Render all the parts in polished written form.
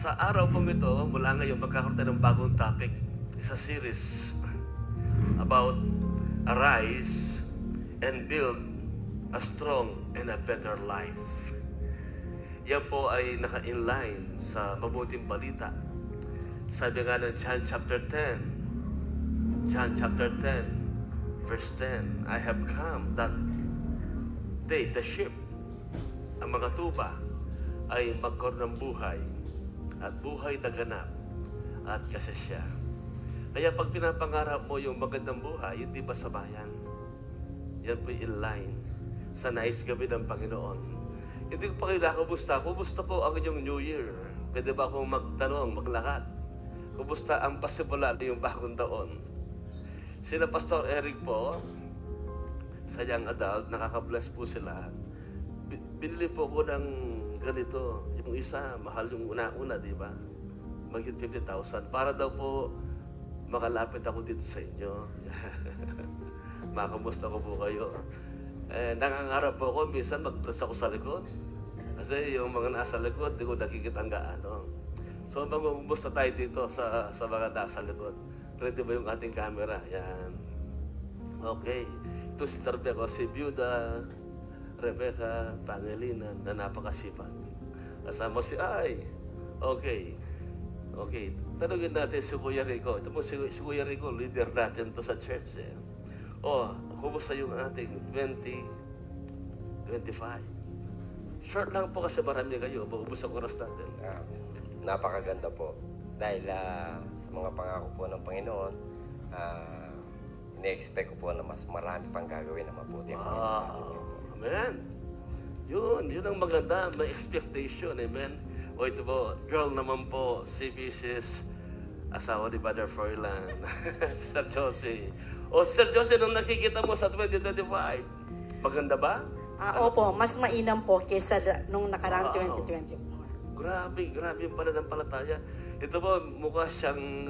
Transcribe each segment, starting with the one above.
Sa araw pong ito, mula ngayon, magkakaroon tayo ng bagong topic. It's a series about arise and build a strong and a better life. Yan po ay naka-inline sa mabuting balita. Sabi nga ng John chapter 10, verse 10, I have come that they, the sheep, ang mga tupa, ay magkaroon ng buhay at buhay na ganap at kasasya. Kaya pag pinapangarap mo yung magandang buhay, hindi ba sabayan? Yan po in-line sa nais gabi ng Panginoon. Hindi ko pa kayo nakumusta. Kumusta po ang inyong New Year? Pwede ba akong magtanong, maglakad? Kumusta ang pasimulan yung bagong taon? Sina Pastor Eric po, sa young adult, nakaka-bless po sila. Binili po ko ng ganito. Yung isa, mahal yung una-una, di ba? Magiging 50,000. Para daw po makalapit ako dito sa inyo. Makamusta ko po kayo. Nangangarap po ako, minsan mag-press ako sa likod. Kasi yung mga nasa likod, di ko nakikita ang gaano. So, mag-umusta tayo dito sa mga nasa likod. Ready ba yung ating camera? Yan. Okay. Ito si Tarbe ko, si Byuda, Rebecca, Pangilinan, na napakasipag. Kasama si Ay. Okay. Okay. Tanungin natin si Kuya Rico. Ito po si Kuya Rico, leader natin to sa church. Kumusta yung ating 2025? Short lang po kasi marami kayo. Maubos ang oras natin. Napakaganda po. Dahil sa mga pangako po ng Panginoon, ine-expect ko po na mas marami pang gagawin na mabuti. Amen. Yun ang maganda. May expectation. Amen. O ito po, girl naman po, si Mrs. asawa ni Brother Froilan. Sister Josie. O Sister Josie, nung nakikita mo sa 2025, maganda ba? Opo, mas mainam po kaysa nung nakaraang 2020. Grabe yung pananampalataya. Ito po, mukha siyang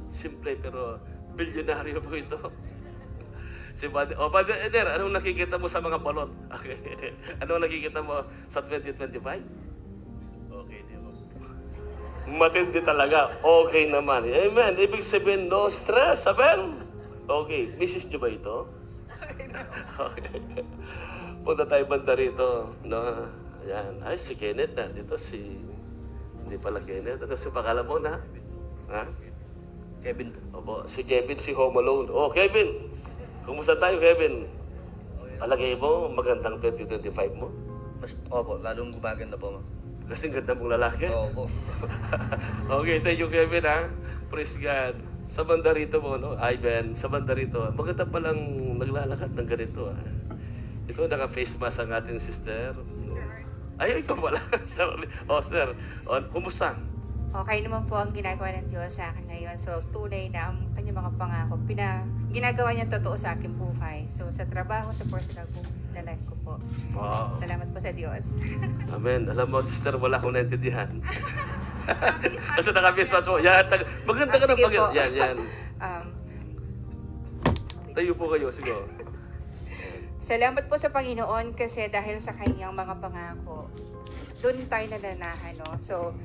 simple pero bilyonaryo po ito. Si Brother Eder, anong nakikita mo sa mga balot? Okay. Anong nakikita mo sa 2025? Okay, di ba? Matindi talaga. Okay naman. Amen. Ibig sabihin, no stress. Amen? Okay. Mrs. nyo ba ito? Okay. Punta tayo banda rito. No? Ayan. Ay, si Kenneth na. Dito si... Hindi pala Kenneth. Ano si pangalan mo na? Ha? Kevin. Opo. Si Kevin, si Home Alone. Oh, Kevin! Kumusta tayo, Kevin? Palagay mo, magandang 2025 mo? Opo, lalong gumaganda po. Kasing ganda mong lalaki. Opo. Okay, thank you, Kevin, ha? Praise God. Sa banda rito mo, no? Ivan, sa banda rito. Maganda palang naglalakad ng ganito, ha? Ito, naka-face mask ang ating sister. Ay, ikaw pala. Sorry. Oh, sir. Kumusta? Okay naman po ang ginagawa ng Diyos sa akin ngayon. So, tunay na ang kanyang mga pangako. Ginagawa niya totoo sa aking buhay. So, sa trabaho, sa personal na life ko po. Wow. Salamat po sa Diyos. Amen. Alam mo, sister, wala akong naintindihan. Kasi naka-face mask mo. Yan, maganda ka na Sige pag... po. Yan. Tayo po kayo, sige. Salamat po sa Panginoon kasi dahil sa kanyang mga pangako, doon tayo nananahan, no? So,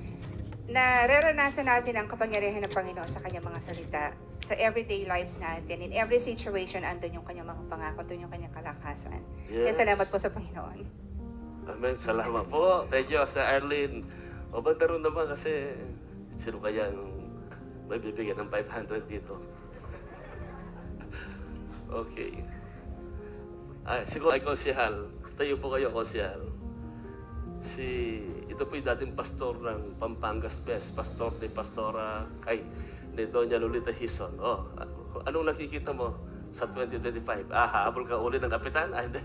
nararanasan natin ang kapangyarihan ng Panginoon sa kanyang mga salita. Sa everyday lives natin, in every situation, andun yung kanyang mga pangako, andun yung kanyang kalakasan. Yes. Kaya salamat po sa Panginoon. Amen. Salamat po. Thank you, Sir Arlene. O ba naman kasi sino kaya may bibigyan ng 500 dito? Okay. Ay, siguro ay konsihal. Tayo po kayo, konsihal. Ito po yung dating pastor ng Pampangas Best. Pastor ni Pastora, ni Doña Lolita Hison. Anong nakikita mo sa 2025? Habol ka uli ng kapitan? Hindi.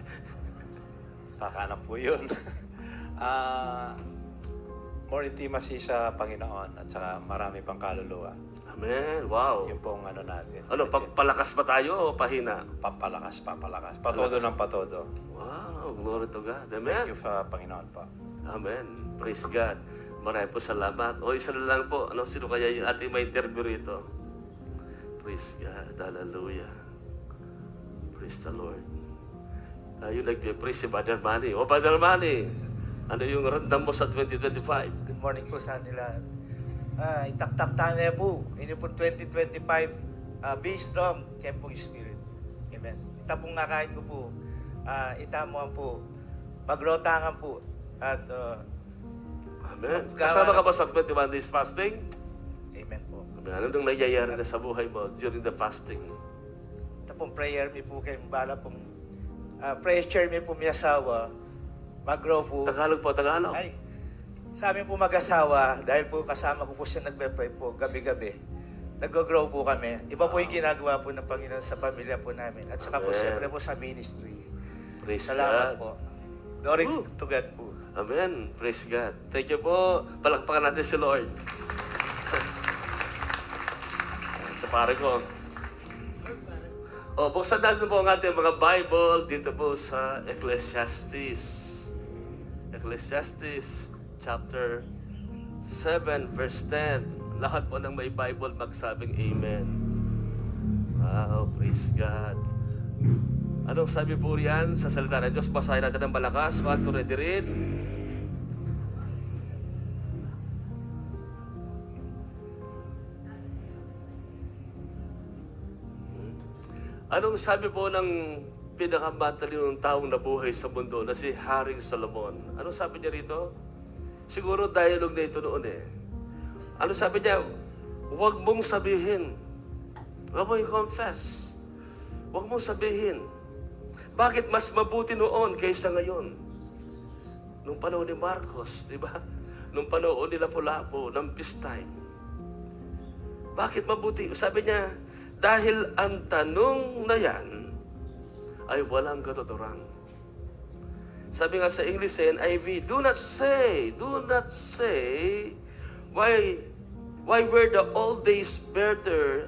Sakanak po yun. More intimacy sa Panginoon at saka marami pang kaluluwa. Amen. Wow. Yun pong ano natin. Palakas ba tayo o pahina? Papalakas. Patodo ng patodo. Wow. Glory to God. Amen. Thank you sa Panginoon po. Amen. Praise God. Maraming po salamat. Isa na lang po. Sino kaya yung ating may interview rito? Praise God. Hallelujah. Praise the Lord. You like to praise si Brother Manny. Brother Manny, ano yung randam mo sa 2025? Good morning po sa nila. itaktak tayo po. Ini po 2025, be strong, Kempong Spirit. Amen. Ita pong nakain ko po, itamuan po, magrotangan po, at Amen. Kasama ka ba sa 21 days fasting? amen po. Amen. Ano nang nangyayari na sa buhay mo during the fasting? Ito pong prayer me po kayo, bala pong prayer me po may asawa, mag-grow po. Tagalog po, Tagalog. Ay, sa amin po mag-asawa, dahil po kasama ko po siya nagbe-pray po gabi-gabi. Nag-grow po kami. Iba po yung ginagawa po ng Panginoon sa pamilya po namin. At saka po Amen. siyempre po sa ministry. Praise Salamat God. po. Glory Woo. to God po. Amen. Praise God. Thank you po. Palakpakan natin si Lord. Sa pare ko. O, buksan natin po ang ating mga Bible dito po sa Ecclesiastes. Ecclesiastes chapter 7 verse 10. Lahat po ng may Bible magsabing Amen. Wow, praise God. Anong sabi po riyan sa salita ng Diyos? Basahin natin ng malakas. 1, 2, ready, read. Anong sabi po ng pinakamatalinong taong nabuhay sa mundo na si Haring Solomon? Anong sabi niya rito? Siguro dialogue na ito noon eh. Ano sabi niya? Huwag mong sabihin. Huwag mong i-confess. Huwag mong sabihin. Bakit mas mabuti noon kaysa ngayon? Nung panahon ni Marcos, di ba? Nung panahon ni Lapu-Lapu, ng peace time. Bakit mabuti? Sabi niya, dahil ang tanong na yan ay walang katuturan. Sabi nga sa English sa NIV, do not say, why were the old days better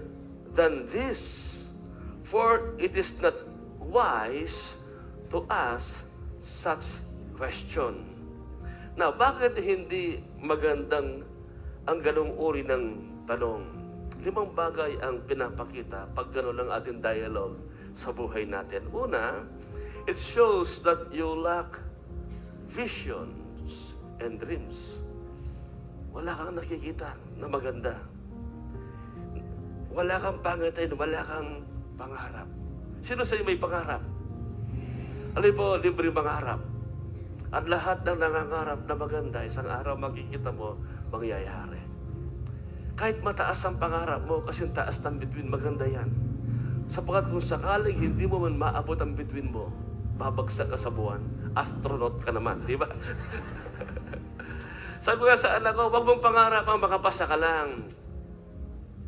than this? For it is not wise to ask such question. Now, bakit hindi magandang ang ganong uri ng tanong? 5 bagay ang pinapakita pag gano'n ang ating dialogue sa buhay natin. Una, it shows that you lack visions and dreams. Wala kang nakikita na maganda. Wala kang pangitain, wala kang pangarap. Sino sa inyo may pangarap? Alin po, libre pangarap. At lahat ng nangangarap na maganda, isang araw makikita mo, mangyayari. Kahit mataas ang pangarap mo, kasi taas ng bituin, maganda yan. Sapagkat kung sakaling hindi mo man maabot ang bituin mo, babagsak ka sa buwan. Astronaut ka naman, di ba? Sabi ko nga sa anak ko, wag mong pangarap ang makapasa ka lang.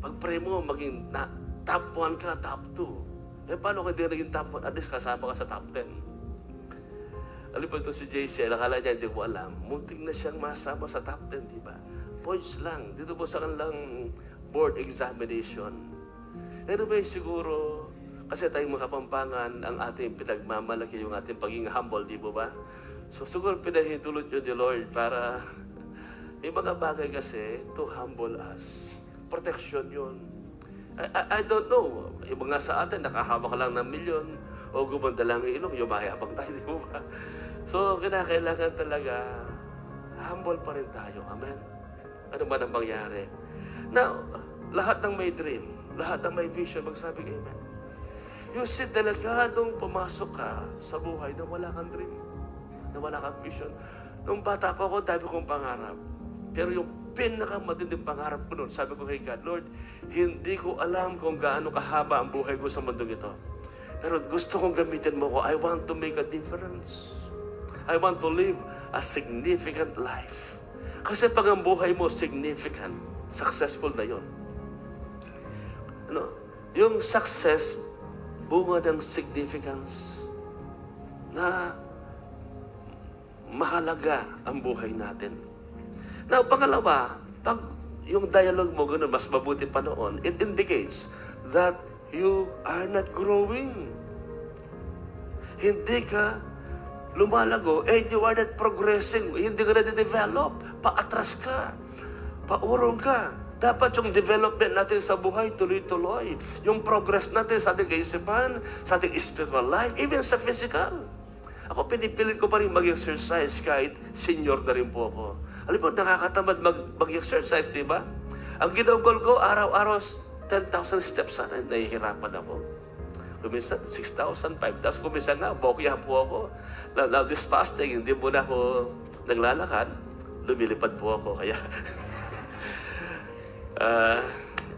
Pag-pray mo, maging top 1 ka, top 2. Eh, paano ka hindi naging top 1? At least kasama ka sa top 10. Alam po ito si JC, akala niya, hindi ko alam. Munting na siyang masama sa top 10, di ba? Points lang. Dito po sa kanilang board examination. Anyway, siguro, kasi tayong mga Kapampangan, ang ating pinagmamalaki, yung ating pagiging humble, di po ba? So, siguro pinahintulot yun ni Lord para may mga bagay kasi to humble us. Protection yun. I don't know. Yung mga sa atin, nakahawak lang ng milyon o gumanda lang ang ilong, yumayabang tayo, di po ba? So, kinakailangan talaga humble pa rin tayo. Amen? Ano ba nang mangyari? Now, lahat ng may dream, lahat ng may vision, magsabing amen. Yung si delegadong pumasok ka sa buhay na wala kang dream, na wala kang vision. Nung bata pa ako, dami kong pangarap. Pero yung pinakamatinding pangarap ko noon, sabi ko kay God, Lord, hindi ko alam kung gaano kahaba ang buhay ko sa mundong ito. Pero gusto kong gamitin mo ko. I want to make a difference. I want to live a significant life. Kasi pag ang buhay mo significant, successful na yon. Ano? Yung success, bunga ng significance na mahalaga ang buhay natin. Now, pangalawa, pag yung dialogue mo gano'n, mas mabuti pa noon, it indicates that you are not growing. Hindi ka lumalago, and you are not progressing. Hindi ka na-develop. Paatras ka. Paurong ka. Dapat yung development natin sa buhay, tuloy-tuloy. Yung progress natin sa ating kaisipan, sa ating spiritual life, even sa physical. Ako, pinipilit ko pa rin mag-exercise kahit senior na rin po ako. Alam mo, nakakatamad mag-exercise, di ba? Ang ginugol ko, araw-araw, 10,000 steps sana. Nahihirapan ako. Kuminsan, 6,000, 5,000. Kuminsan nga, bokya po ako. Now, this fasting, hindi muna ako naglalakad. Lumilipad po ako. Kaya,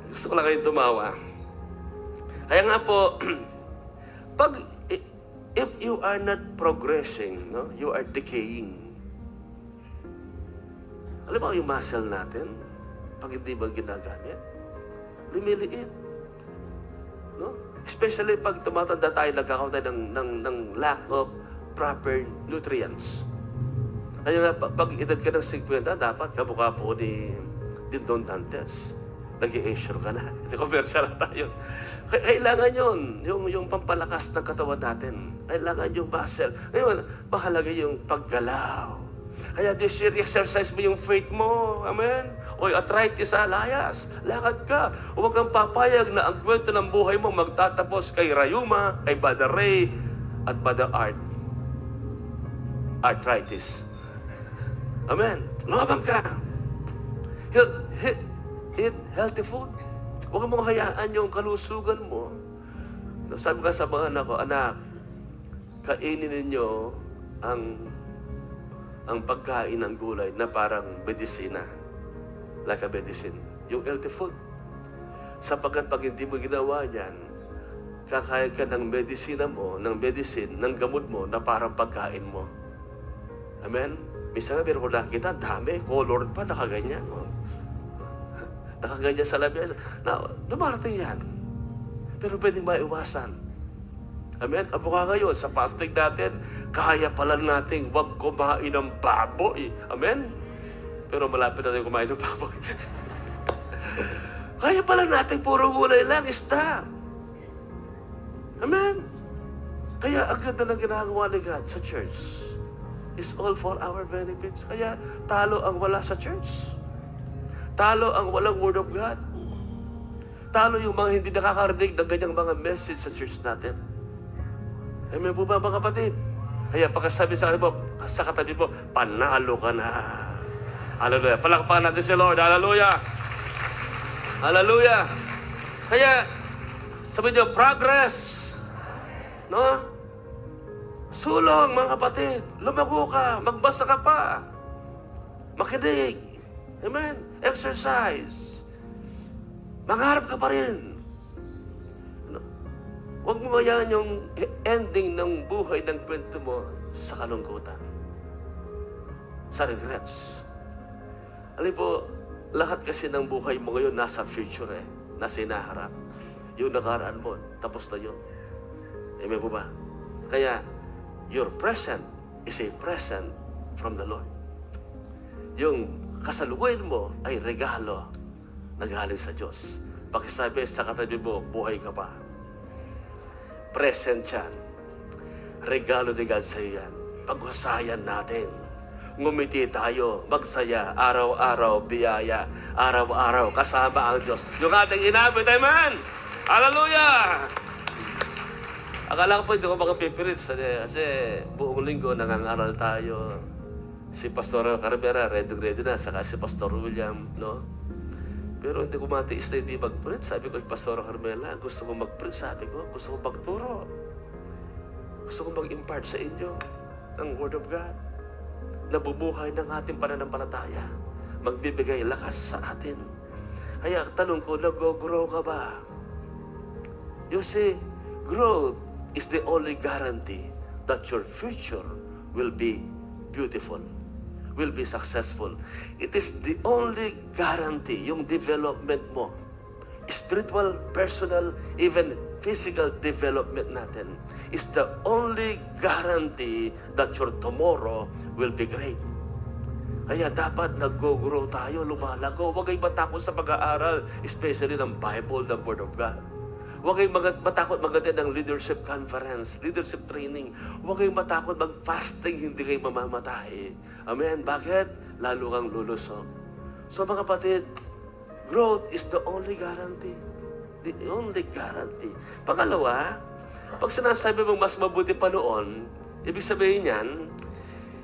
gusto ko lang kayong tumawa. Kaya nga po, if you are not progressing, no, you are decaying. Alam mo yung muscle natin, pag hindi ba ginagamit, lumiliit. No? Especially pag tumatanda tayo, nagkakaroon tayo ng lack of proper nutrients. Kaya nga, pag edad ka ng 50, dapat kamukha po ni Dindon Dantes. Nag-i-assure ka na. Ito, commercial na tayo. Kailangan yun, yung pampalakas ng katawan natin. Kailangan yung muscle. Ngayon, mahalaga yung paggalaw. Kaya this year, exercise mo yung faith mo. Amen? O arthritis, layas. Lakad ka. Huwag kang papayag na ang kwento ng buhay mo magtatapos kay Rayuma, kay Brother Ray, at Brother Art. Arthritis. Amen? Lumabang ka. Eat healthy food. Huwag mong hayaan yung kalusugan mo. Sabi ka sa mga anak ko, anak, kainin ninyo ang pagkain ng gulay na parang medisina. Like a medicine. Yung healthy food. Sapagkat pag hindi mo ginawa yan, kakain ka ng medisina mo, ng medicine, ng gamot mo na parang pagkain mo. Amen? Minsan nga, meron ko nakita, dami, colored pa, nakaganyan. Nakaganyan sa labas. Na, dumarating yan. Pero pwedeng maiwasan. Amen? Ang mukha ngayon, sa fasting natin, kaya pala nating huwag kumain ng baboy. Amen? Pero malapit natin kumain ng baboy. Kaya pala nating puro gulay lang, stop. Amen? Kaya ang ganda ng ginagawa ni God sa church is all for our benefits. Kaya talo ang wala sa church. Talo ang walang Word of God. Talo yung mga hindi nakakarinig ng ganyang mga message sa church natin. Amen po ba mga kapatid? Kaya pagkasabi sa katabi mo, panalo ka na. Hallelujah. Palakpakan natin si Lord. Hallelujah. Hallelujah. Kaya, sabi niyo, progress. No? Sulong, mga kapatid. Lumago ka. Magbasa ka pa. Makinig. Amen? Exercise. Mangarap ka pa rin. Huwag mo mayan yung ending ng buhay ng kwento mo sa kalungkutan. Sa regrets. Alam po, lahat kasi ng buhay mo ngayon nasa future nasa inaharap. Yung nakaraan mo, tapos na yun. Amen po ba? Kaya, your present is a present from the Lord. Yung kasalukuyan mo ay regalo na galing sa Diyos. Pakisabi sa katabi mo, buhay ka pa. Present yan. Regalo ni God sa iyo yan. Paghusayan natin. Ngumiti tayo, magsaya, araw-araw, biyaya, araw-araw, kasama ang Diyos. Yung ating inabot, amen! Hallelujah! Akala ko po hindi ko makapipirit kasi buong linggo nangangaral tayo. Si Pastor Carmera, ready na, saka si Pastor William, no? Pero hindi ko matiis na hindi mag-print. Sabi ko, Pastor Carmela, gusto ko mag-print. Sabi ko, gusto ko magturo. Gusto ko mag-impart sa inyo ng Word of God. Nabubuhay ng ating pananampalataya. Magbibigay lakas sa atin. Kaya tanong ko, nag-grow ka ba? You see, growth is the only guarantee that your future will be beautiful, will be successful. It is the only guarantee, yung development mo, spiritual, personal, even physical development natin, is the only guarantee that your tomorrow will be great. Kaya dapat nag-grow tayo, lumalago. Huwag kayong matakot sa pag-aaral, especially ng Bible, ng Word of God. Huwag kayong matakot mag-attend ng leadership conference, leadership training. Huwag kayong matakot mag-fasting, hindi kayo mamamatay. Amen? Bakit? Lalo kang lulusog. So mga kapatid, growth is the only guarantee. The only guarantee. Pangalawa, pag sinasabi mong mas mabuti pa noon, ibig sabihin yan,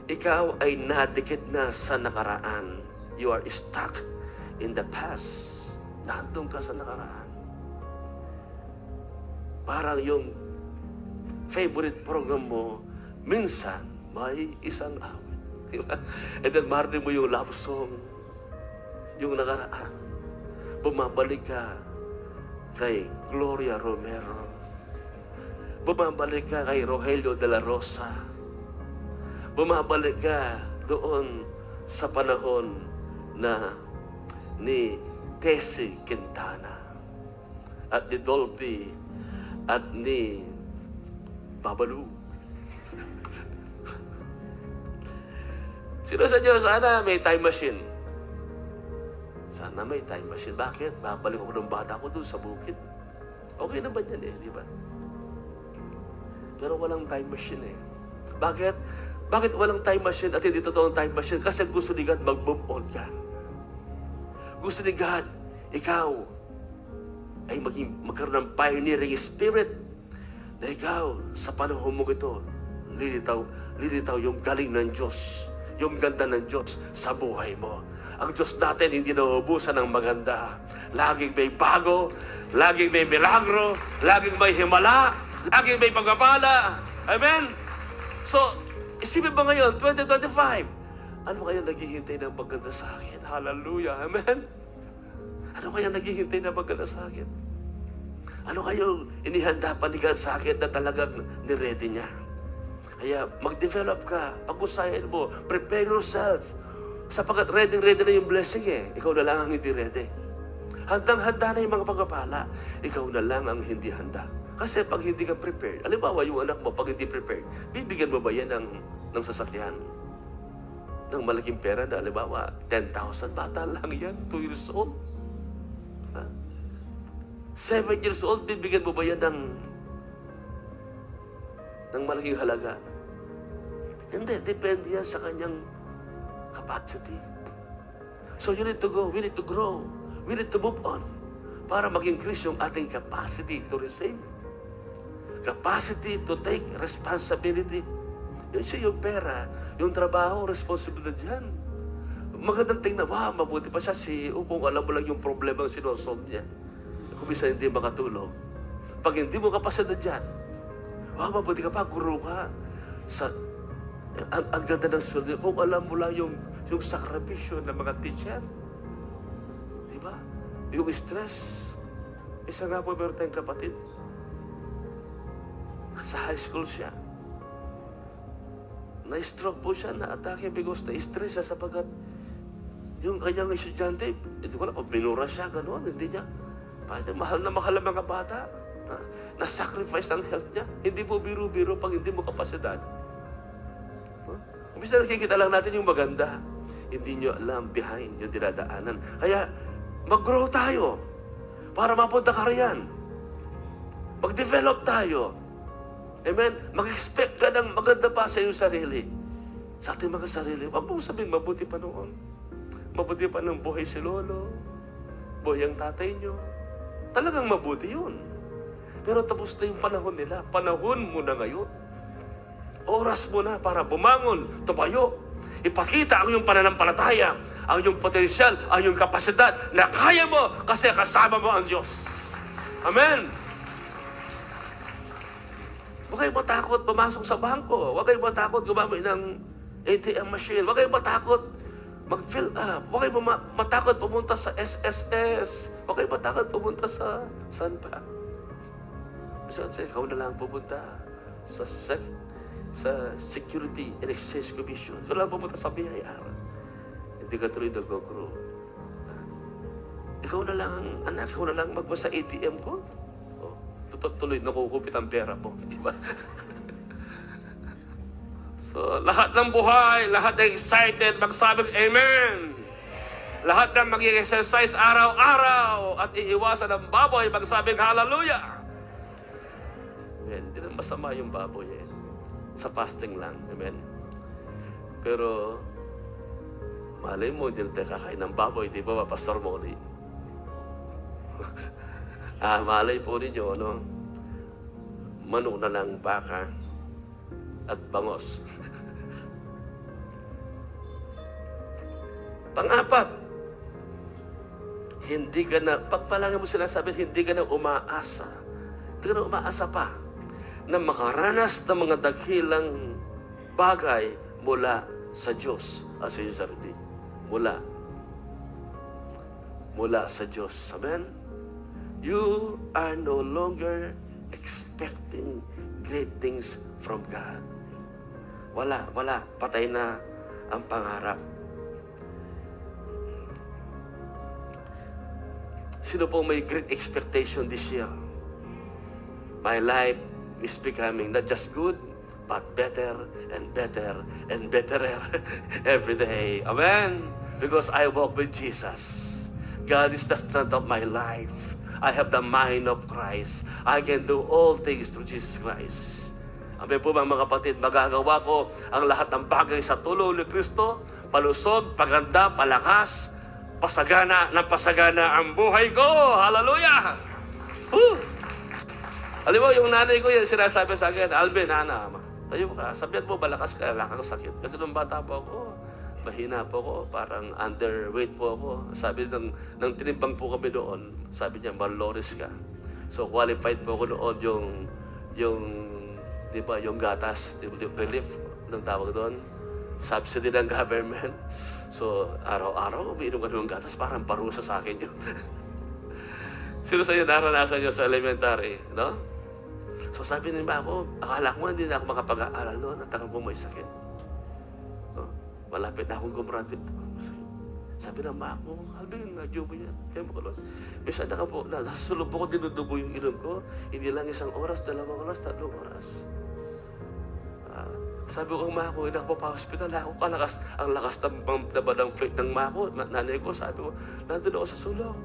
ikaw ay nadikit na sa nakaraan. You are stuck in the past. nandun ka sa nakaraan. Parang yung favorite program mo, minsan may isang awit. Diba? And then marinig mo yung love song, yung nakaraan. Bumabalik ka kay Gloria Romero. Bumabalik ka kay Rogelio de la Rosa. Bumabalik ka doon sa panahon na ni Tessie Quintana at ni Dolphy at ni Babalu. Sino sa Diyos, sana may time machine. Sana may time machine. Bakit? Babalik ako ng bata ko doon sa bukid. Okay naman yan eh, di ba? Pero walang time machine eh. Bakit? Bakit walang time machine at hindi totoong time machine? Kasi gusto ni God mag-move on ka. Gusto ni God, ikaw ay magkaroon ng pioneering spirit na ikaw, sa panahon mo ito, lilitaw yung galing ng Diyos, yung ganda ng Diyos sa buhay mo. Ang Diyos natin hindi nauubusan ng maganda. Laging may bago, laging may milagro, laging may himala, laging may pagpapala. Amen? So, isipin ba ngayon, 2025, ano kaya naghihintay ng maganda sa akin? Hallelujah. Amen? Ano kaya naghihintay ng maganda sa akin? Ano kayo inihanda pa ni God sa akin na talagang niready niya? Kaya mag-develop ka, pag-usayan mo, prepare yourself. Sapagkat ready na yung blessing eh. Ikaw na lang ang hindi ready. Handang-handa na yung mga pagpapala. Ikaw na lang ang hindi handa. Kasi pag hindi ka prepared, alimbawa yung anak mo, pag hindi prepared, bibigyan mo ba yan ng sasakyan? Ng malaking pera na, alimbawa, 10,000, bata lang yan, 2 years old. 7 years old, bibigyan mo ba yan ng malaking halaga? Hindi, depende yan sa kanyang capacity. So you need to go, we need to grow, we need to move on para mag-increase yung ating capacity to receive. Capacity to take responsibility. Yun siya yung pera, yung trabaho, responsibilidad yan. Magandang tingnan, mabuti pa siya CEO kung alam mo lang yung problema ang sinosolve niya. Kung bisa hindi makatulong. Pag hindi mo kapasidad dyan, mabuti ka pa, guru ka. Ang ganda ng sweldo. Kung alam mo lang yung sakripisyo ng mga teacher. Diba? Yung stress. Isa nga po meron tayong kapatid. Sa high school siya. Na-stroke po siya, na-atake because na-stress siya sapagkat yung kanyang estudyante, hindi ko alam, binura siya, gano'n, hindi niya. Mahal na mahal ang mga bata. Na-sacrifice ang health niya. Hindi mo biro-biro pag hindi mo kapasidad. Umpisa nakikita lang natin yung maganda. Hindi nyo alam behind yung dinadaanan. Kaya, mag-grow tayo para mapunta ka riyan. Mag-develop tayo. Amen? Mag-expect ka ng maganda pa sa iyong sarili. Sa ating mga sarili. Huwag mo sabihin, mabuti pa noon. Mabuti pa ng buhay si Lolo. Buhay ang tatay nyo. Talagang mabuti yun. Pero tapos na yung panahon nila. Panahon mo na ngayon. Oras mo na para bumangon, tumayo. Ipakita ang iyong pananampalataya, ang iyong potensyal, ang iyong kapasidad na kaya mo kasi kasama mo ang Diyos. Amen. Huwag kayong matakot pumasok sa bangko. Huwag kayong matakot gumamit ng ATM machine. Huwag kayong matakot mag-fill up. Huwag kayong matakot pumunta sa SSS. Huwag kayong matakot pumunta sa saan pa. Ikaw na lang pupunta sa Security and Exchange Commission. Ikaw lang pumunta sa BIR. Hindi ka tuloy nag-grow. Ikaw na lang, anak, ikaw na lang magpa sa ATM ko. Tuloy, nakukupit ang pera mo. Diba? So, lahat ng buhay, lahat ng excited, magsabing Amen. Lahat ng mag-exercise araw-araw at iiwasan ng baboy, magsabing Hallelujah. Amen. Hindi na masama yung baboy eh. Sa fasting lang. Amen. Pero, malay mo, hindi na tayo kakain ng baboy. Di ba, Pastor Moni? Malay po ninyo, no? Manok na lang, baka at bangos. Pang-apat, Hindi ka na, pagpalagi mo sila sabi, hindi ka na umaasa. Hindi ka na umaasa pa na makaranas ng mga dakilang bagay mula sa Diyos. Sa iyong sarili. Mula sa Diyos. Amen? You are no longer expecting great things from God. Wala. Patay na ang pangarap. Sino po may great expectation this year? My life is becoming not just good, but better and better and betterer every day. Amen? Because I walk with Jesus. God is the strength of my life. I have the mind of Christ. I can do all things through Jesus Christ. Amen po mga kapatid, magagawa ko ang lahat ng bagay sa tulong ni Kristo, palusog, paganda, palakas, pasagana ang buhay ko. Hallelujah! Woo! Alam mo, yung nanay ko yan, sinasabi sa akin, Alvin, tayo ka, sabihan mo, malakas ka, wala kang sakit. Kasi nung bata po ako, mahina po ako, parang underweight po ako. Sabi ng tinimpang po kami doon, sabi niya, malnourished ka. So, qualified po ako noon di ba, yung gatas, yung relief, ng tawag doon, subsidy ng government. So, araw-araw, umiinom ka ng gatas, parang parusa sa akin yun. Sino sa inyo naranasan nyo sa elementary, no? So sabi ni ako, akala ko hindi na ako makapag-aaral doon, at tagal kong may sakit. No? Malapit na akong gumraduate. Sabi ng ma ko, Alvin, nagyubo yan. Kaya mo ko lang. Bisa nasusulog po ko, dinudugo yung ilong ko. Hindi lang 1 oras, 2 oras, 3 oras. Sabi ko, ma ko, hindi ako pa-hospital. Ako kalakas, ang lakas ng plate ng ma ko, nanay ko, sabi ko, nandun ako sa sulok.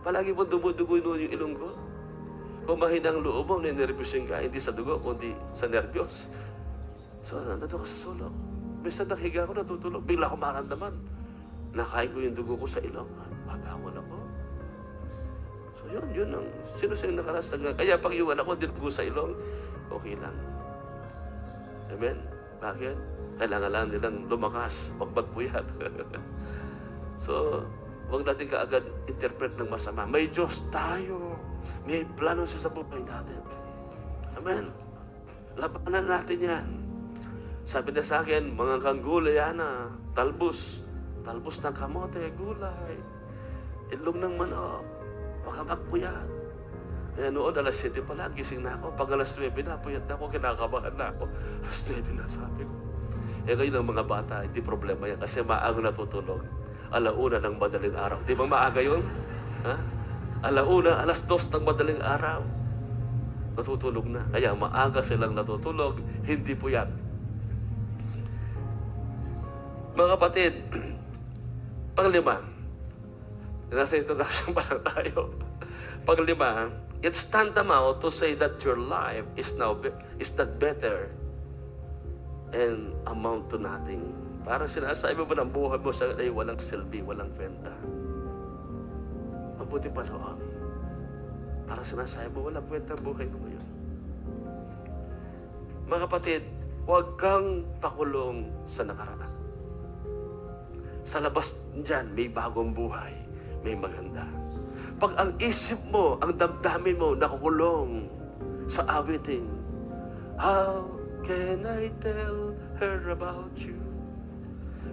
Palagi po dumudugo yung ilong ko. Kung mahinang loob mo, ninervyusin ka, hindi sa dugo, kundi sa nervyos. So, nandun ako sa sulok. Minsan nakahiga ako, natutulog, bigla ako maramdaman. Nakain ko yung dugo ko sa ilong. Mabangon ako. So, yun ang, sino nakaranas na. Kaya pag iwan ako, dugo sa ilong, okay lang. Amen? Bakit? Kailangan lang nilang lumakas, huwag magpuyat. So, huwag natin kaagad interpret ng masama. May Diyos tayo. May plano siya sa buhay natin. Amen? Labanan natin yan. Sabi na sa akin, mga kanggulay, talbos ng kamote, gulay, ilong ng manok, huwag ka magpuyat. Kaya noon, 7:00 pa lang, gising na ako. Pag 9:00 na, puyat na ako, kinakabahan na ako. 9:00 na, sabi ko. Ngayon ng mga bata, hindi problema yan kasi maagang natutulog. 1:00 ng madaling araw. Di ba maaga yun? Ha? 1:00, 2:00 ng madaling araw. Natutulog na. Kaya maaga silang natutulog, hindi puyat. Mga kapatid, panglima, nasa introduction pa lang tayo. Panglima, it's tantamount to say that your life is not better and amount to nothing. Parang sinasabi mo ng buhay mo sa ay walang silbi, walang kwenta. Mabuti pa noon. Parang sinasabi mo, walang kwenta ang buhay mo ngayon. Mga kapatid, huwag kang pakulong sa nakaraan. Sa labas dyan, may bagong buhay, may maganda. Pag ang isip mo, ang damdamin mo, nakukulong sa awiting, how can I tell her about you?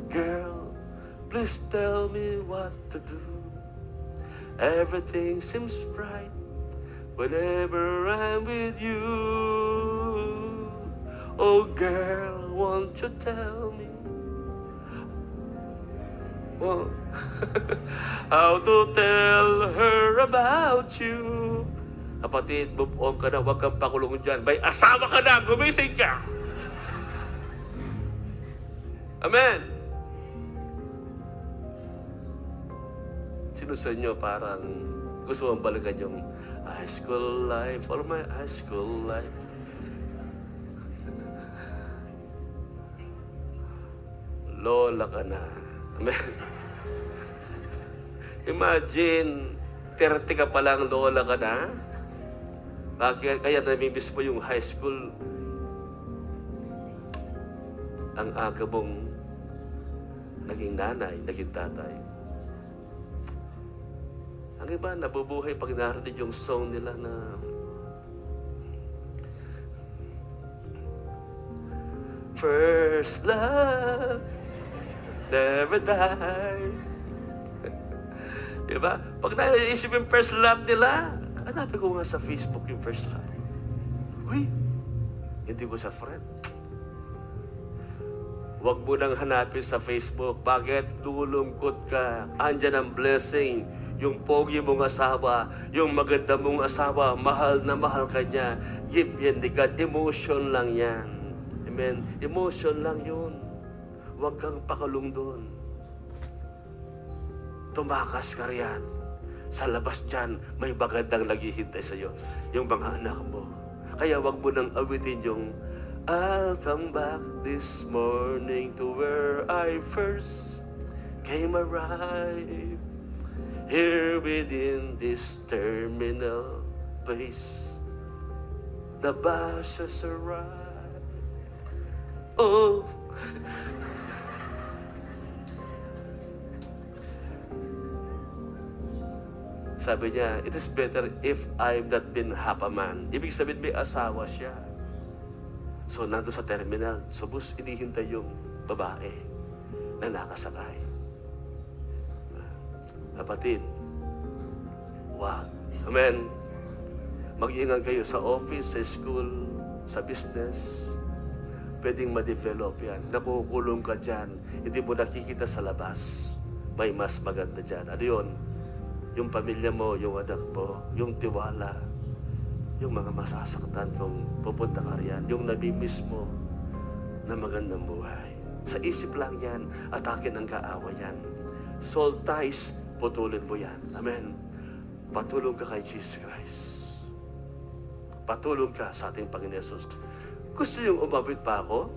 Girl, please tell me what to do. Everything seems bright whenever I'm with you. Oh girl, won't you tell me how to tell her about you? Kapatid, move on ka na, huwag kang pakulong dyan. May asawa ka na, gumising ka. Amen. Sino sa inyo parang gusto mong balikan yung high school life or my high school life? Lola ka na. Amen. Imagine, 30 ka pa lang, lola ka na. Kaya namimiss mo yung high school. Ang aga mong naging nanay, naging tatay. Ang iba, nabubuhay pag narinig yung song nila na first love never die. Diba? Pag naisip yung first love nila, hanapin ko nga sa Facebook yung first love. Uy, hindi ko sa friend. Huwag mo nang hanapin sa Facebook. Bakit? Lulungkot ka. Andyan ang blessing. Yung pogi mong asawa, yung maganda mong asawa, mahal na mahal ka niya. Give yan di God. Emotion lang yan. Amen? Emotion lang yun. Huwag kang pakalung doon. Tumakas ka riyan. Sa labas dyan, may magandang naghihintay sa'yo. Yung mga anak mo. Kaya wag mo nang awitin yung I'll come back this morning to where I first came arrive. Here within this terminal place, the bus has arrived. Oh, sabi niya, it is better if I've not been half a man. Ibig sabihin, may asawa siya. So, nandun sa terminal, sa bus, inihintay yung babae na nakasakay. Kapatid, wag. Amen. Mag-iingat kayo sa office, sa school, sa business. Pwedeng ma-develop yan. Nakukulong ka dyan. Hindi mo nakikita sa labas. May mas maganda dyan. Ano yun? Yung pamilya mo, yung anak mo, yung tiwala, yung mga masasaktan kung pupunta ka riyan, yung nabimiss mo na magandang buhay. Sa isip lang yan, atakin ang kaaway yan. Soul ties, putulin mo yan. Amen. Patulong ka kay Jesus Christ. Patulong ka sa ating Panginoon Jesus. Gusto yung umabit pa ako?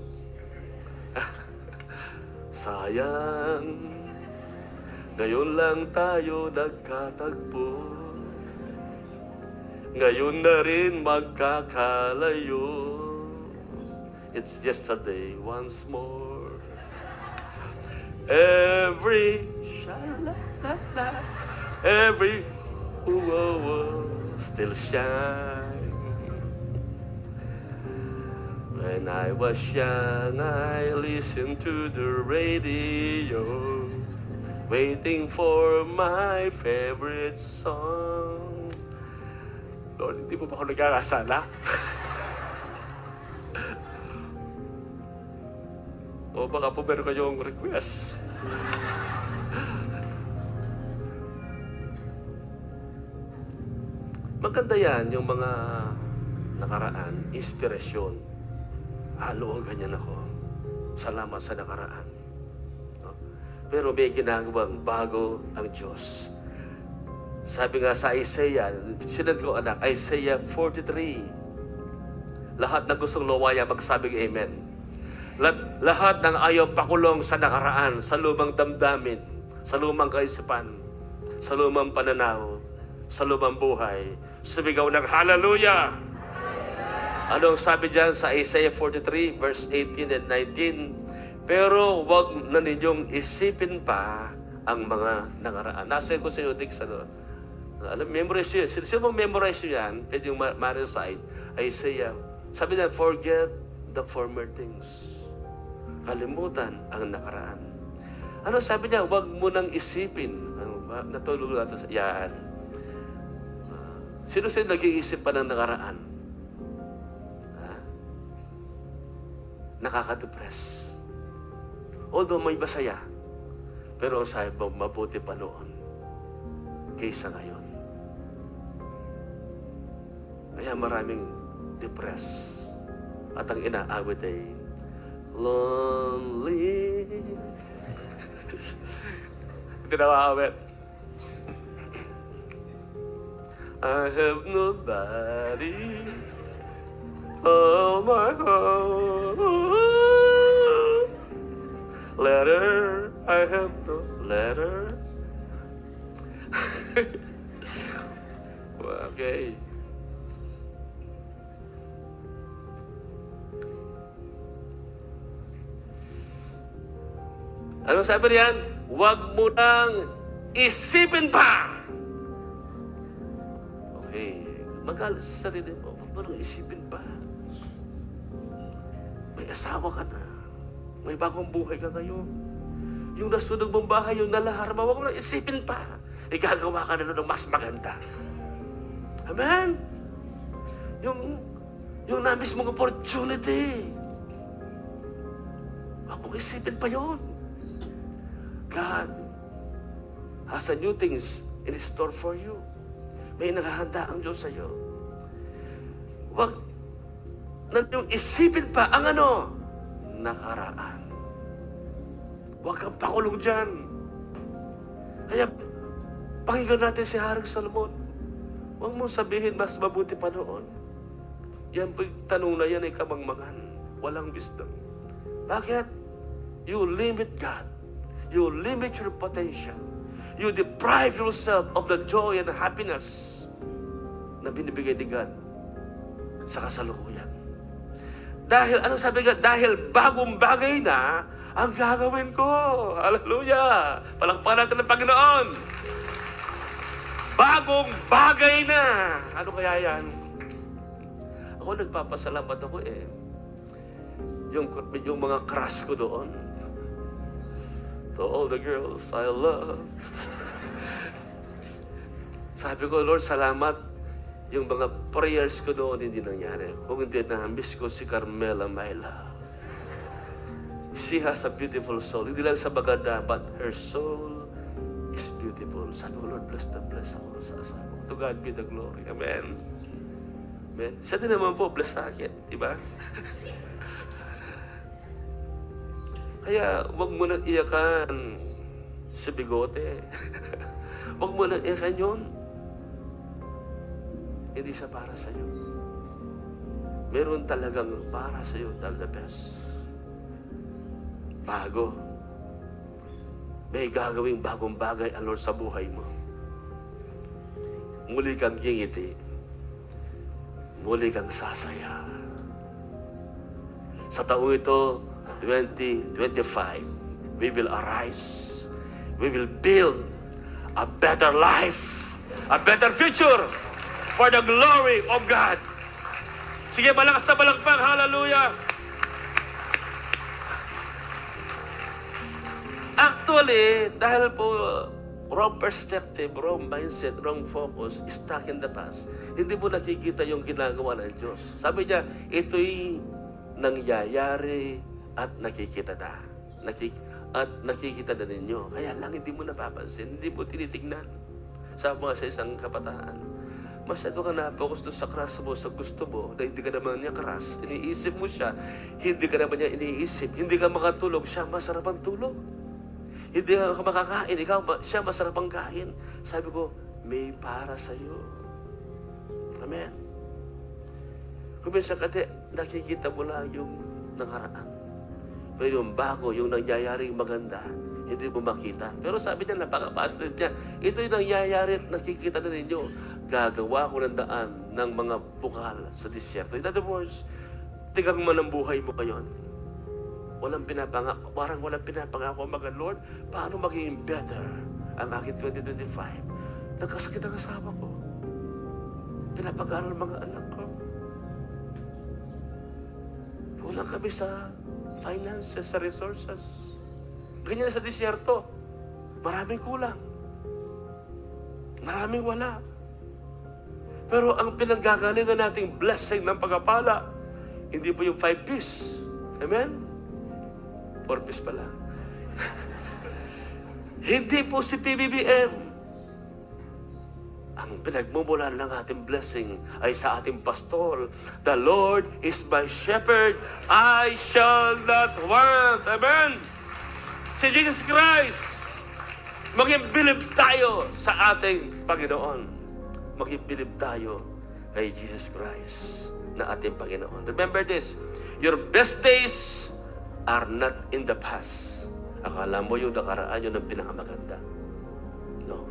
Sayang, ngayon lang tayo nagkatagpo. Ngayon na rin magkakalayo. It's yesterday once more. Every sha-la-la-la, every whoa-whoa still shine. When I was young, I listened to the radio, waiting for my favorite song. Lord, hindi mo ba ako nagkakasala? O baka po meron kayong request. Maganda yan, yung mga nakaraan, inspirasyon. Halo ang ganyan ako. Salamat sa nakaraan. No? Pero may ginagawang bago ang Diyos. Sabi nga sa Isaiah, sinad ko anak, Isaiah 43. Lahat na gustong luwaya magsabing amen. Lahat ng ayaw pakulong sa nakaraan, sa lumang damdamin, sa lumang kaisipan, sa lumang pananaw, sa lumang buhay, sumigaw ng hallelujah! Anong sabi dyan sa Isaiah 43, verse 18 and 19? Pero wag na ninyong isipin pa ang mga nakaraan. Nasa ko sa iyo, Nick, alam, memorize yun. Sino mo memorize yun yan? Pwede yung ma-recite. Isaiah. Sabi na, forget the former things. Kalimutan ang nakaraan. Ano sabi niya? Huwag mo nang isipin. Natulog natin sa yan. Sino nag-iisip pa ng nakaraan? Nakaka-depress. Although may masaya, pero ang sabi mo, mabuti pa noon kaysa ngayon. Kaya maraming depressed. At ang inaawit ay lonely. Hindi na maawit. I have nobody. Oh my heart. Letter, I have no letter. Okay. Anong sabi niyan? Huwag mo nang isipin pa magalit sa sarili mo. Huwag mo nang isipin pa. May asawa ka na. May bagong buhay ka ngayon. Yung nasunog mong bahay, yung nalaharma, huwag mo nang isipin pa. Igagawa ka na ng mas maganda. Amen? Yung nabis mong opportunity. Huwag mong isipin pa yun. God has a new things in store for you. May naghahanda ang Diyos sa iyo. Huwag na yung isipin pa ang nakaraan. Huwag kang pakulong dyan. Kaya, pakinggan natin si Haring Solomon. Huwag mong sabihin, mas mabuti pa noon. Yan po yung tanong na yan ay kamangmangan. Walang wisdom. Bakit? You limit God. You limit your potential. You deprive yourself of the joy and happiness na binibigay ni God sa kasalukuyan. Dahil, ano sabi nga? Dahil bagong bagay na ang gagawin ko. Hallelujah! Palakpakan natin ng Panginoon. Bagong bagay na. Ano kaya yan? Ako nagpapasalamat ako yung mga crush ko doon. To all the girls I love. Sabi ko, Lord, salamat. Yung mga prayers ko doon hindi nangyari. Kung hindi na-miss ko si Carmela Myla. She has a beautiful soul. Hindi lang sa maganda, but her soul is beautiful. Sabi ko, Lord, bless ako sa asawa ko. To God be the glory. Amen. Amen. Siya din naman po, bless sa akin. Diba? Kaya, huwag mo nang iyakan sa bigote. Huwag mo nang iyakan yun. Hindi siya para sa'yo. Meron talagang para sa'yo, the best. Bago. May gagawing bagong bagay ang Lord sa buhay mo. Muli kang ngingiti. Muli kang sasaya. Sa taong ito, 2025, we will arise. We will build a better life, a better future for the glory of God. Sige, malakas na palakpak. Hallelujah! Actually, dahil po wrong perspective, wrong mindset, wrong focus, stuck in the past, hindi mo nakikita yung ginagawa ng Diyos. Sabi niya, ito'y nangyayari at nakikita na. At nakikita na ninyo. Kaya lang hindi mo napapansin, hindi mo tinitignan. Sabi mo sa isang kabataan, masyado ka na-focus doon sa crush mo, sa gusto mo, na hindi ka naman niya crush. Iniisip mo siya, hindi ka naman niya iniisip. Hindi ka makatulog, siya masarap ang tulog. Hindi ka makakain, siya masarap ang kain. Sabi ko, may para sa'yo. Amen. Kung minsan kasi, nakikita mo lang yung nakaraan. Pero yung bago, yung nangyayaring maganda, hindi mo makita. Pero sabi niya, napaka-positive niya, ito yung nangyayari at nakikita na ninyo. Gagawa ko ng daan ng mga bukal sa disyerto. In other words, tigang man ang buhay mo ngayon. Walang pinapangako, parang walang pinapangako mga Lord, paano maging better ang aking 2025? Nagkasakit ang asawa ko. Pinapag-aral mga anak ko. Kulang kami sa finances, sa resources. Ganyan sa disyerto. Maraming kulang. Maraming wala. Pero ang pinanggagalingan nating blessing ng pagpapala, hindi po yung 5 P's. Amen? 4 P's pala. Hindi po si PBBM. Ang pinagmumulan ng ating blessing ay sa ating pastor. The Lord is my shepherd, I shall not want. Amen? Si Jesus Christ. Maging bilib tayo sa ating Panginoon. Maging bilib tayo kay Jesus Christ na ating Panginoon. Remember this, your best days are not in the past. Akala mo yung nakaraan yun ang pinakamaganda. No.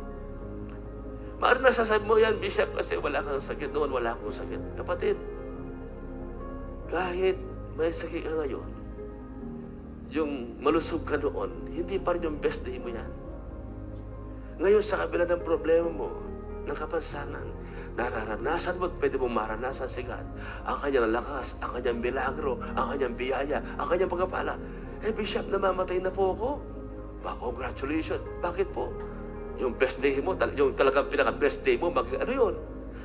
Maaari nasasabi mo yan, Bishop, kasi wala kang sakit noon, wala akong sakit. Kapatid, kahit may sakit ka ngayon, yung malusog ka noon, hindi pa rin yung best day mo yan. Ngayon, sa kabila ng problema mo, ng kapansanan, nararanasan mo at pwede mong maranasan si God. Ang kanyang lakas, ang kanyang milagro, ang kanyang biyaya, ang kanyang pagpapala. Eh, Bishop, namamatay na po ako. Congratulations. Bakit po? Yung best day mo, yung talagang pinaka-best day mo, ano yun?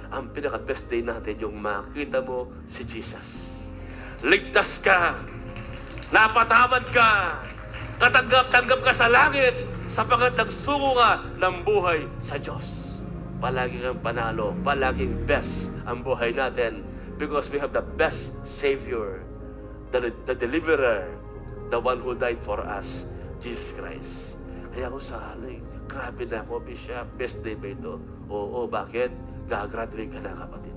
Ang pinaka-best day natin, yung makita mo si Jesus. Ligtas ka, napatawad ka, katanggap ka sa langit, sapagkat nagsuko ka ng buhay sa Diyos. Palagi kang panalo, palaging best ang buhay natin because we have the best Savior, the Deliverer, the one who died for us, Jesus Christ. Kaya kung sakali, grabe na ako, Bishop, best day ba ito? Oo, bakit? Gagraduate ka na, kapatid.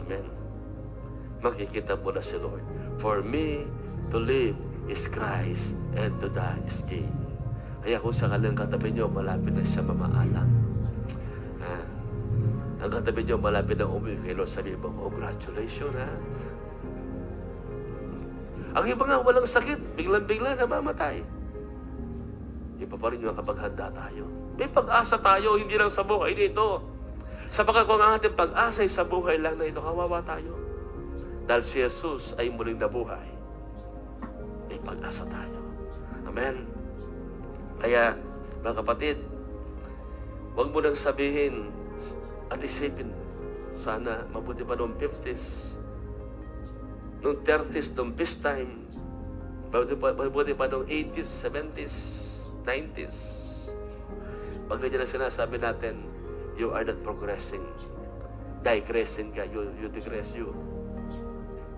Amen. Makikita mo na si Lord. For me to live is Christ and to die is gain. Kaya kung sakaling katabi nyo, malapit na siya mamaalam. Ang katabi nyo, malapit na umuwi kay Lord, sabi mo, congratulations, ha? Ang iba nga walang sakit, biglang-bigla namamatay. Iba pa rin yung kapag handa tayo. May pag-asa tayo, hindi lang sa buhay nito. Sapagkat kung ang ating pag-asa ay sa buhay lang na ito, kawawa tayo. Dahil si Jesus ay muling nabuhay, may pag-asa tayo. Amen. Kaya, mga kapatid, huwag mo nang sabihin at isipin, sana mabuti pa noong 50s, noong 30s, noong peace time, mabuti pa noong 80s, 70s, 90s. Pag ganyan ang sinasabi natin, you are not progressing. Digressing ka, you digress you.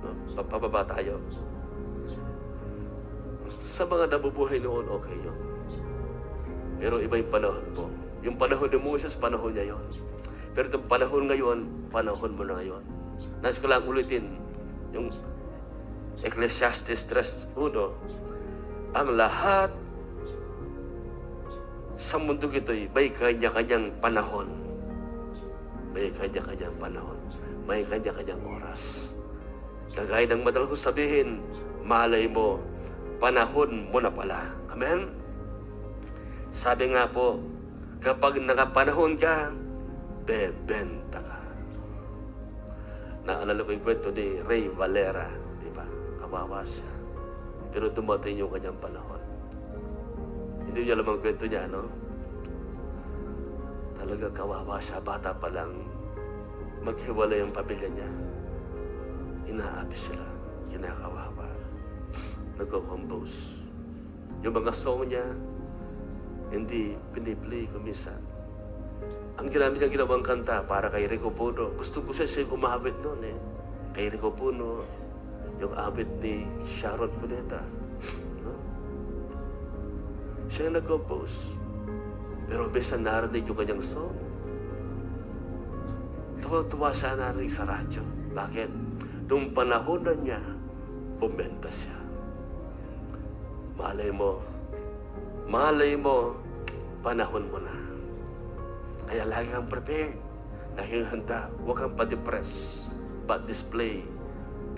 No? Pababa tayo. Sa mga nabubuhay noon, okay yun. Pero iba yung panahon mo. Yung panahon ni Moses, panahon niya yun. Pero itong panahon ngayon, panahon mo na ngayon. Nais ko lang ulitin, yung Ecclesiastes 3:1, ang lahat sa mundo ito'y may kanya-kanyang panahon. May kanya-kanyang panahon. May kanya-kanyang oras. Kagaya ng madalas ko sabihin, malay mo, panahon mo na pala. Amen? Sabi nga po, kapag nakapanahon ka, bebenta ka. Naalala ko yung kwento ni Ray Valera, di ba? Kawawa siya. Pero dumating yung kanyang panahon. Hindi niya alam ang kwento niya, no? Talagang kawawa siya, bata pa lang, maghiwalay ang pamilya niya. Inaapi sila, kinakawawa. Nagko-compose. Yung mga song niya, hindi piniplay ko minsan. Ang ginamit niya ginawang kanta para kay Rico Puno. Gusto ko siya umawit noon eh. Kay Rico Puno, yung awit ni Sharon Cuneta. No? Siya yung nag-compose. Pero minsan narinig yung kanyang song. Tuwa-tuwa siya narinig sa radyo. Bakit? Nung panahon na niya, bumenta siya. Malay mo, panahon mo na. Kaya lagi kang prepared. Lagi kang handa. Huwag kang pa-depress, but display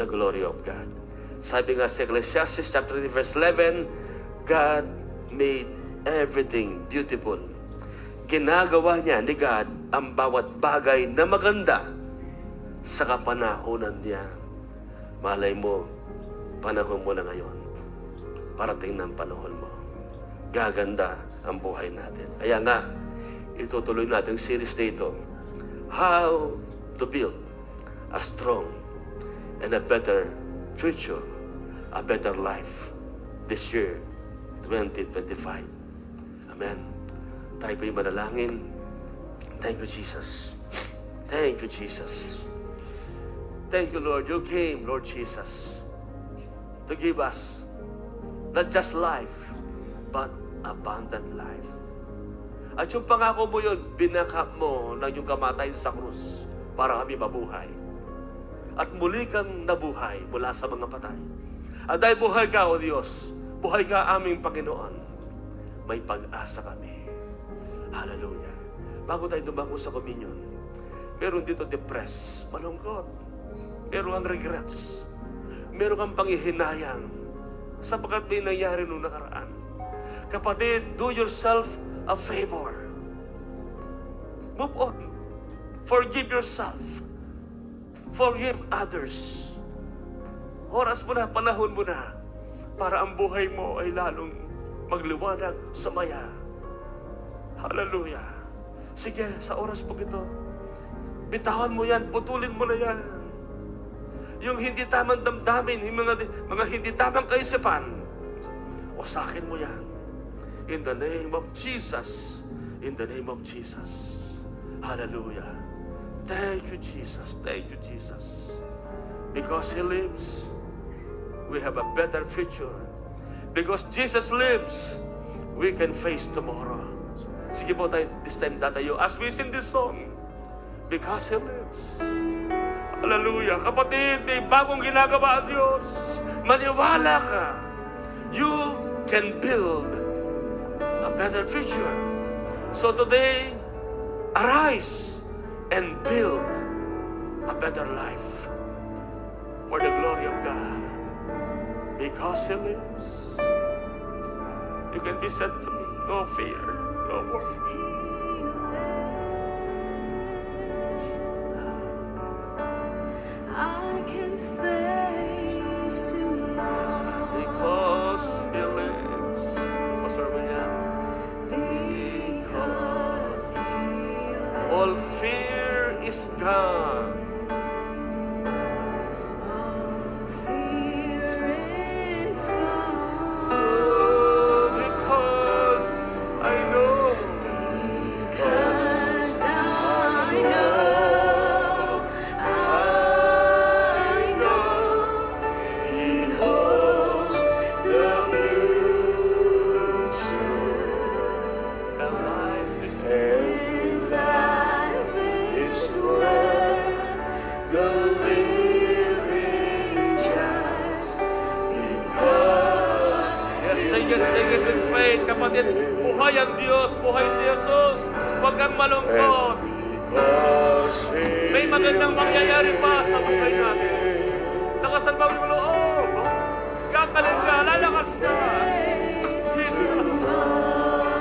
the glory of God. Sabi nga sa Ecclesiastes chapter 3 verse 11, God made everything beautiful. Ginagawa niya ni God ang bawat bagay na maganda sa kapanahonan niya. Malay mo, panahon mo na ngayon. Parating ng panahon mo. Gaganda ang buhay natin. Kaya nga, itutuloy natin ang series na ito. How to build a strong and a better future, a better life this year, 2025. Amen. Tayo po'y manalangin. Thank you, Jesus. Thank you, Jesus. Thank you, Lord. You came, Lord Jesus, to give us not just life, but abundant life. At yung pangako mo yun, binakap mo ng yung kamatayan sa krus para kami mabuhay. At muli kang nabuhay mula sa mga patay. At dahil buhay ka, O Diyos, buhay ka aming Panginoon, may pag-asa kami. Hallelujah. Bago tayo dumako sa communion, meron dito depressed, malungkot. Meron kang regrets. Meron kang panghihinayang sapagkat may nangyari nung nakaraan. Kapatid, do yourself a favor. Move on. Forgive yourself. Forgive others. Oras mo na, panahon mo na, para ang buhay mo ay lalong magliwanag sa maya. Hallelujah. Sige, sa oras po ito, bitawan mo yan, putulin mo na yan. Yung hindi tamang damdamin, yung mga hindi tamang kaisipan, wasakin mo yan. In the name of Jesus. In the name of Jesus. Hallelujah. Thank you, Jesus. Thank you, Jesus. Because He lives, we have a better future. Because Jesus lives, we can face tomorrow. Sige po tayo, this time tatayo as we sing this song. Because He lives. Hallelujah. Kapatid, may bagong ginagawa ang Diyos. Maniwala ka. You can build a better future. So today, arise and build a better life for the glory of God. Because He lives, you can be set free. No fear, no more. I can face tomorrow Because He lives. Pastor William. because He All fear is gone. fear is gone. Oh, because I know. Because I know He holds the future. That life is His life is worth the living just because Sing it with faith, kapatid. Buhay ang Diyos, buhay si Jesus. Huwag kang malungkot. May magandang mangyayari pa sa buhay natin. Lakasan mo ang loob. Gagaling ka, lalakas ka. Jesus.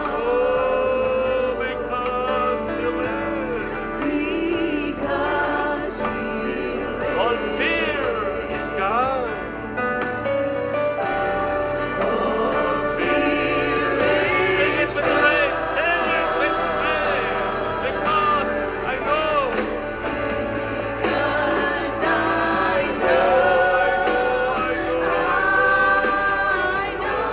Oh, because you live. because All fear is gone. Sing it with faith. Sing it with faith. Because I know. I know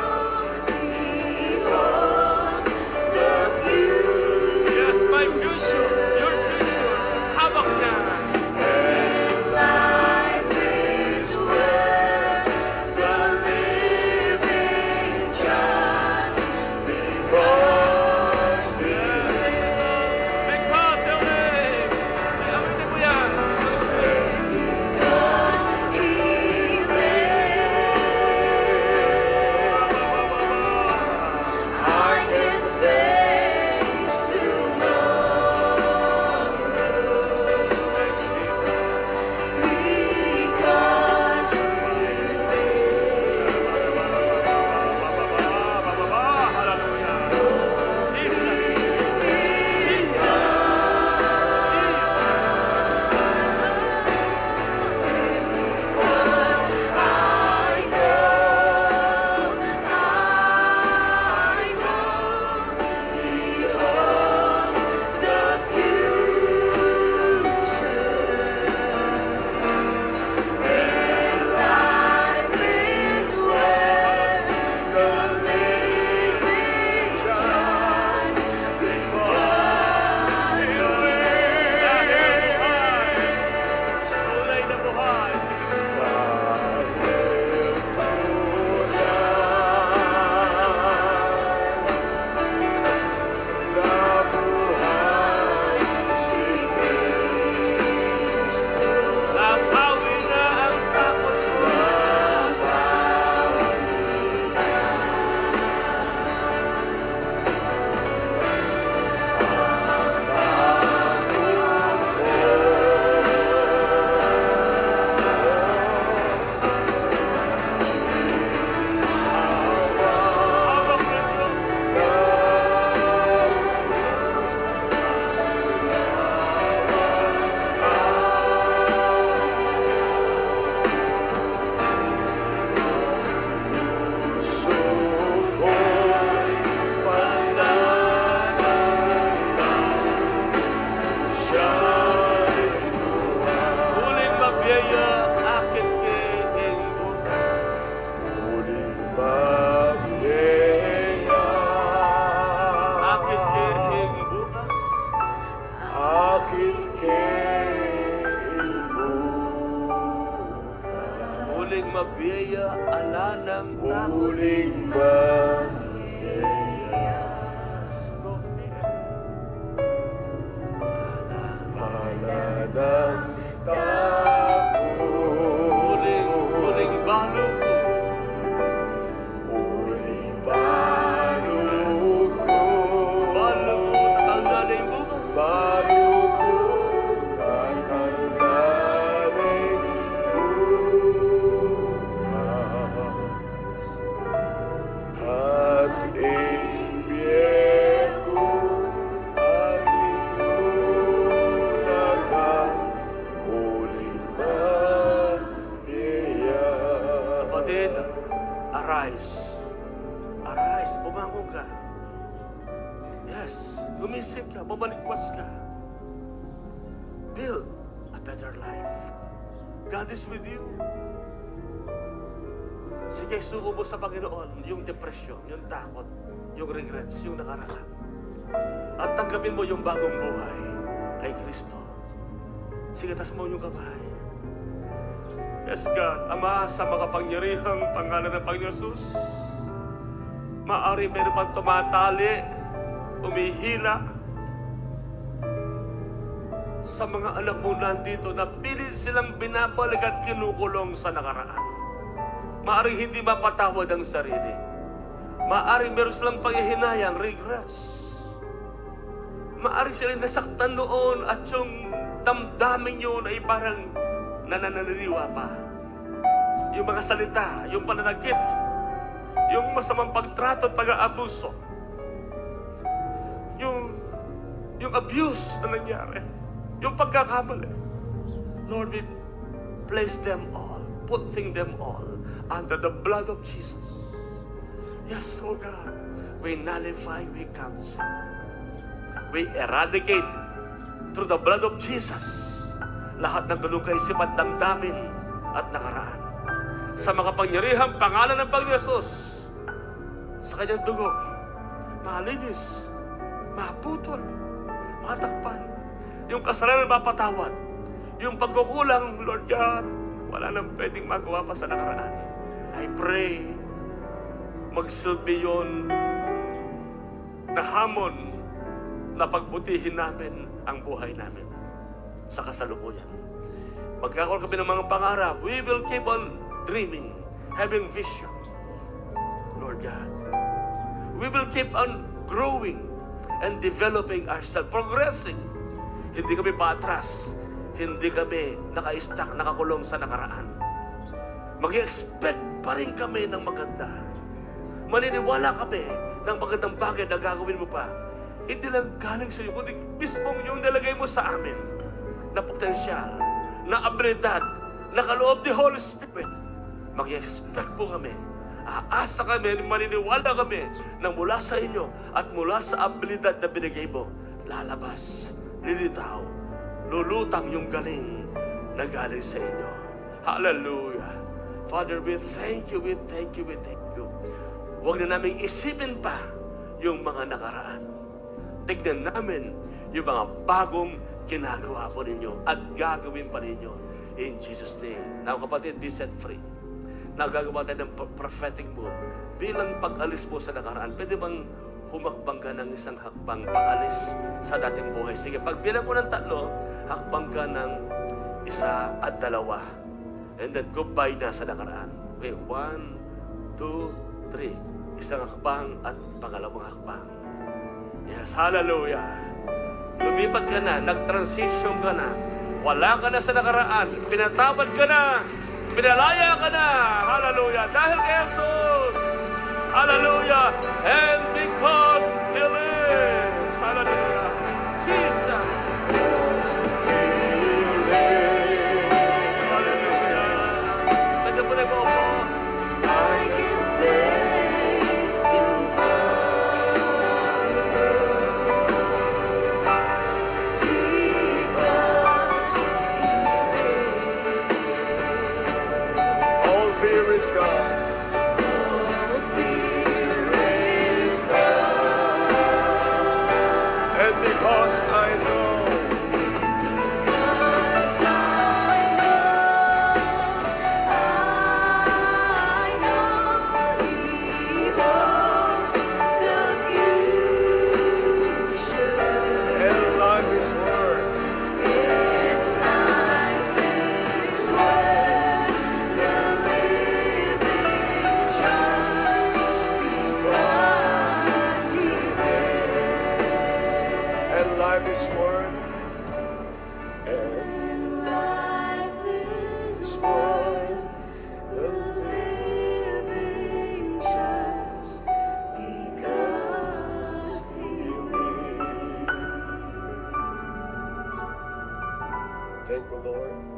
Yes, bumangon ka. Yes, gumising ka, bumalikwas ka. Build a better life. God is with you. Sige, suko mo sa Panginoon yung depression, yung takot, yung regrets, yung nakaraan. At tanggapin mo yung bagong buhay kay Kristo. Sige, tas mo yung kamay. Yes, God, Ama, sa makapangyarihang pangalan ng Panginoon Jesus, maaari meron pang tumatali, umihila sa mga anak mo nandito na pilit silang binabalik at kinukulong sa nakaraan. Maaari hindi mapatawad ang sarili. Maaari meron silang panghihinayang, regrets. Maaari silang nasaktan noon at yung damdamin yun ay parang nananaliwa pa. Yung mga salita, yung pananakit, yung masamang pagtrato at pag-aabuso, yung abuse na nangyari, yung pagkakamali. Lord, we place them all, putting them all under the blood of Jesus. Yes, oh God, we nullify, we cancel, we eradicate through the blood of Jesus lahat ng ganung kaisipan, damdamin at nakaraan. Sa makapangyarihang pangalan ng Panginoon Yesus, sa kanyang dugo, malinis, maputol, matakpan, yung kasalanan mapatawad, yung pagkukulang, Lord God, wala nang pwedeng magawa pa sa nakaraan. I pray, magsilbi yun na hamon na pagbutihin namin ang buhay namin sa kasalukuyan. Magkakaroon kami ng mga pangarap. We will keep on dreaming, having vision. Lord God, we will keep on growing and developing ourselves, progressing. Hindi kami paatras. Hindi kami naka-stuck, nakakulong sa nakaraan. Mag-expect pa rin kami ng maganda. Maniniwala kami ng magandang bagay na gagawin mo pa. Hindi lang galing sa iyo, kundi mismong yung nilagay mo sa amin na potensyal, na abilidad, na kaloob ni Holy Spirit. Mag-expect po kami. Aasa kami, maniniwala kami na mula sa inyo at mula sa abilidad na binigay mo, lalabas, lilitaw, lulutang yung galing na galing sa inyo. Hallelujah. Father, we thank you, we thank you, we thank you. Huwag na namin isipin pa yung mga nakaraan. Tignan namin yung mga bagong ginagawa po ninyo at gagawin pa ninyo in Jesus' name. Now, kapatid, be set free. Nagagawa tayo ng prophetic move bilang pag-alis mo sa nakaraan. Pwede bang humakbang ka ng isang hakbang pag-alis sa dating buhay? Sige, pagbilang ko ng 3, hakbang ka ng 1 at 2. And then, goodbye na sa nakaraan. Okay, 1, 2, 3. Isang hakbang at pangalawang hakbang. Yes, hallelujah. Lumipat ka na, nag-transition ka na. Wala ka na sa nakaraan. Pinatawad ka na. Pinalaya ka na. Hallelujah. Dahil kay Jesus. Hallelujah. And because He lives. Hallelujah. Jesus. Hallelujah. Pwede po na po po. I give praise to all fear is gone. All fear is gone. And because I know He holds the future. And life is worth. And life is worth the living just because He lives. And life is worth. And life is worth the living just because He lives. Thank you, Lord.